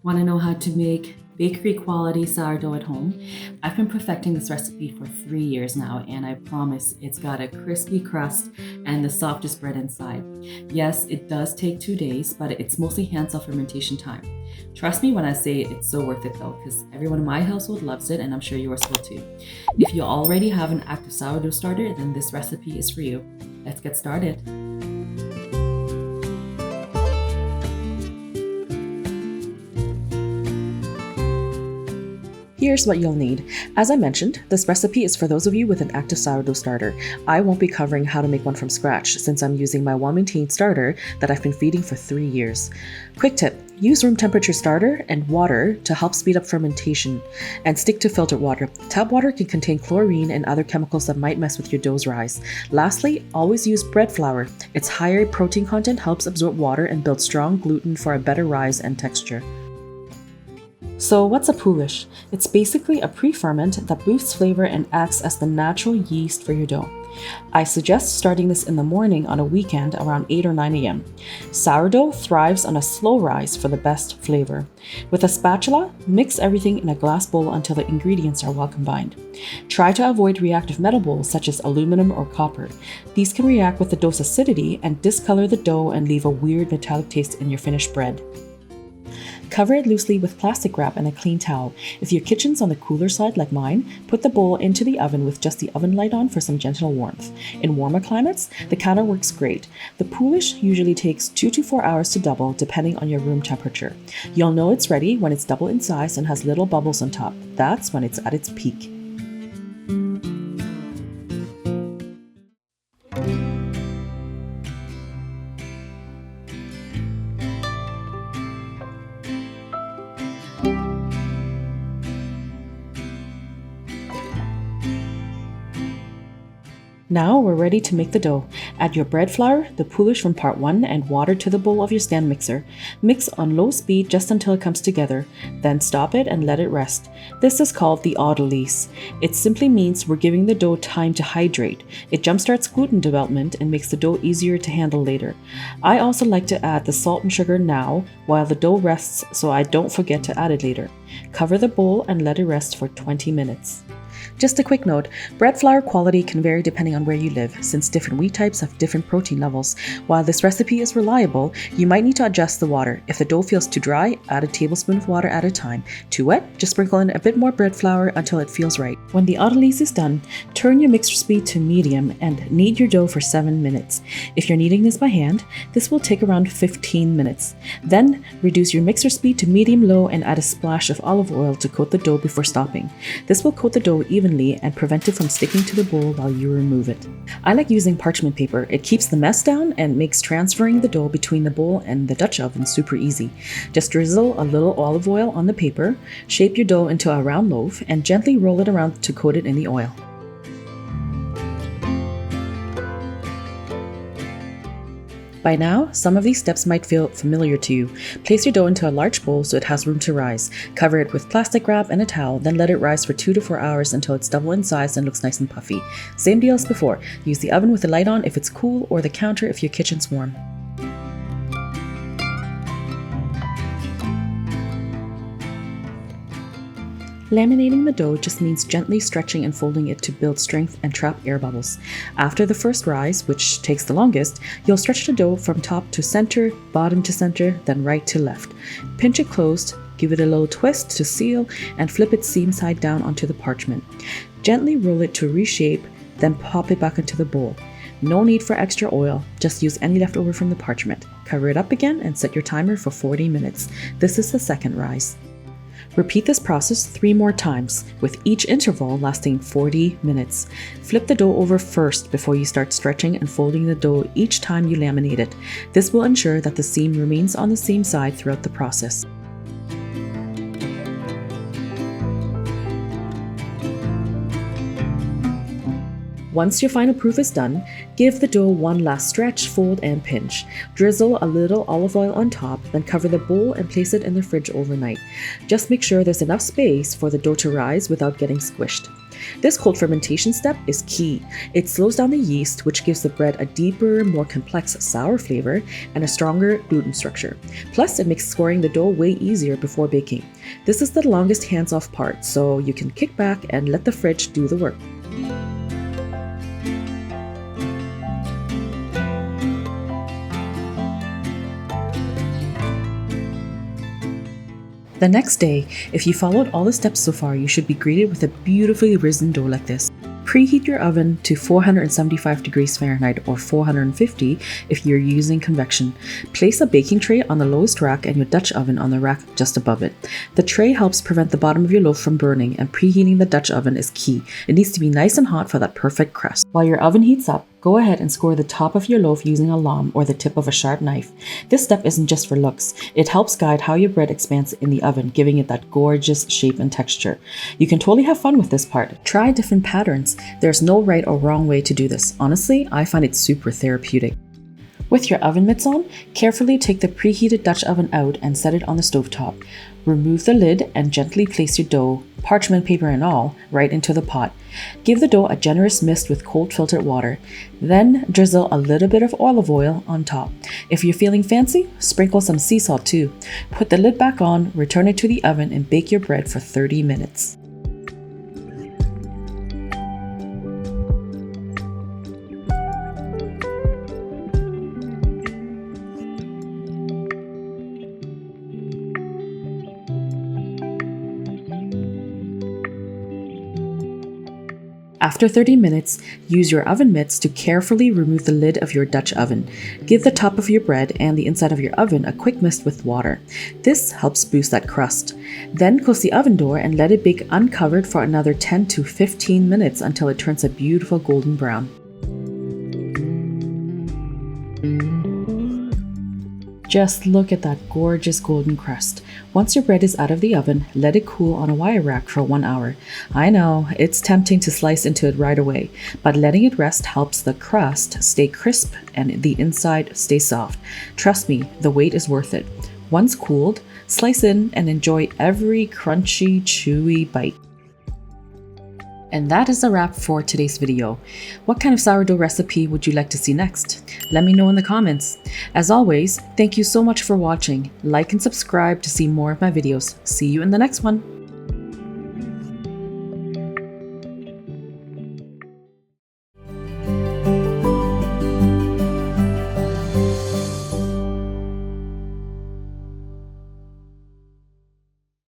Want to know how to make bakery quality sourdough at home? I've been perfecting this recipe for 3 years now, and I promise it's got a crispy crust and the softest bread inside. Yes, it does take 2 days, but it's mostly hands-off fermentation time. Trust me when I say it's so worth it though, because everyone in my household loves it, and I'm sure yours will too. If you already have an active sourdough starter, then this recipe is for you. Let's get started. Here's what you'll need. As I mentioned, this recipe is for those of you with an active sourdough starter. I won't be covering how to make one from scratch since I'm using my well-maintained starter that I've been feeding for 3 years. Quick tip, use room temperature starter and water to help speed up fermentation, and stick to filtered water. Tap water can contain chlorine and other chemicals that might mess with your dough's rise. Lastly, always use bread flour. Its higher protein content helps absorb water and build strong gluten for a better rise and texture. So what's a Poolish? It's basically a pre-ferment that boosts flavor and acts as the natural yeast for your dough. I suggest starting this in the morning on a weekend around 8 or 9 a.m. Sourdough thrives on a slow rise for the best flavor. With a spatula, mix everything in a glass bowl until the ingredients are well combined. Try to avoid reactive metal bowls such as aluminum or copper. These can react with the dough's acidity and discolor the dough and leave a weird metallic taste in your finished bread. Cover it loosely with plastic wrap and a clean towel. If your kitchen's on the cooler side like mine, put the bowl into the oven with just the oven light on for some gentle warmth. In warmer climates, the counter works great. The Poolish usually takes 2 to 4 hours to double depending on your room temperature. You'll know it's ready when it's double in size and has little bubbles on top. That's when it's at its peak. Now we're ready to make the dough. Add your bread flour, the Poolish from part 1, and water to the bowl of your stand mixer. Mix on low speed just until it comes together. Then stop it and let it rest. This is called the autolyse. It simply means we're giving the dough time to hydrate. It jumpstarts gluten development and makes the dough easier to handle later. I also like to add the salt and sugar now while the dough rests so I don't forget to add it later. Cover the bowl and let it rest for 20 minutes. Just a quick note, bread flour quality can vary depending on where you live, since different wheat types have different protein levels. While this recipe is reliable, you might need to adjust the water. If the dough feels too dry, add a tablespoon of water at a time. Too wet, just sprinkle in a bit more bread flour until it feels right. When the autolyse is done, turn your mixer speed to medium and knead your dough for 7 minutes. If you're kneading this by hand, this will take around 15 minutes. Then, reduce your mixer speed to medium-low and add a splash of olive oil to coat the dough before stopping. This will coat the dough evenly and prevent it from sticking to the bowl while you remove it. I like using parchment paper. It keeps the mess down and makes transferring the dough between the bowl and the Dutch oven super easy. Just drizzle a little olive oil on the paper, shape your dough into a round loaf, and gently roll it around to coat it in the oil. By now, some of these steps might feel familiar to you. Place your dough into a large bowl so it has room to rise. Cover it with plastic wrap and a towel, then let it rise for 2 to 4 hours until it's double in size and looks nice and puffy. Same deal as before. Use the oven with the light on if it's cool or the counter if your kitchen's warm. Laminating the dough just means gently stretching and folding it to build strength and trap air bubbles. After the first rise, which takes the longest, you'll stretch the dough from top to center, bottom to center, then right to left. Pinch it closed, give it a little twist to seal, and flip it seam side down onto the parchment. Gently roll it to reshape, then pop it back into the bowl. No need for extra oil, just use any leftover from the parchment. Cover it up again and set your timer for 40 minutes. This is the second rise. Repeat this process 3 more times, with each interval lasting 40 minutes. Flip the dough over first before you start stretching and folding the dough each time you laminate it. This will ensure that the seam remains on the same side throughout the process. Once your final proof is done, Give the dough one last stretch, fold, and pinch. Drizzle a little olive oil on top, then cover the bowl and place it in the fridge overnight. Just make sure there's enough space for the dough to rise without getting squished. This cold fermentation step is key. It slows down the yeast, which gives the bread a deeper, more complex sour flavor and a stronger gluten structure. Plus, it makes scoring the dough way easier before baking. This is the longest hands-off part, so you can kick back and let the fridge do the work. The next day, if you followed all the steps so far, you should be greeted with a beautifully risen dough like this. Preheat your oven to 475 degrees Fahrenheit or 450 if you're using convection. Place a baking tray on the lowest rack and your Dutch oven on the rack just above it. The tray helps prevent the bottom of your loaf from burning, and preheating the Dutch oven is key. It needs to be nice and hot for that perfect crust. While your oven heats up, go ahead and score the top of your loaf using a lom or the tip of a sharp knife. This step isn't just for looks. It helps guide how your bread expands in the oven, giving it that gorgeous shape and texture. You can totally have fun with this part. Try different patterns. There's no right or wrong way to do this. Honestly, I find it super therapeutic. With your oven mitts on, carefully take the preheated Dutch oven out and set it on the stovetop. Remove the lid and gently place your dough, parchment paper and all, right into the pot. Give the dough a generous mist with cold filtered water. Then drizzle a little bit of olive oil on top. If you're feeling fancy, sprinkle some sea salt too. Put the lid back on, return it to the oven, and bake your bread for 30 minutes. After 30 minutes, use your oven mitts to carefully remove the lid of your Dutch oven. Give the top of your bread and the inside of your oven a quick mist with water. This helps boost that crust. Then close the oven door and let it bake uncovered for another 10 to 15 minutes until it turns a beautiful golden brown. Just look at that gorgeous golden crust. Once your bread is out of the oven, let it cool on a wire rack for 1 hour. I know, it's tempting to slice into it right away, but letting it rest helps the crust stay crisp and the inside stay soft. Trust me, the wait is worth it. Once cooled, slice in and enjoy every crunchy, chewy bite. And that is a wrap for today's video. What kind of sourdough recipe would you like to see next? Let me know in the comments. As always, thank you so much for watching. Like and subscribe to see more of my videos. See you in the next one.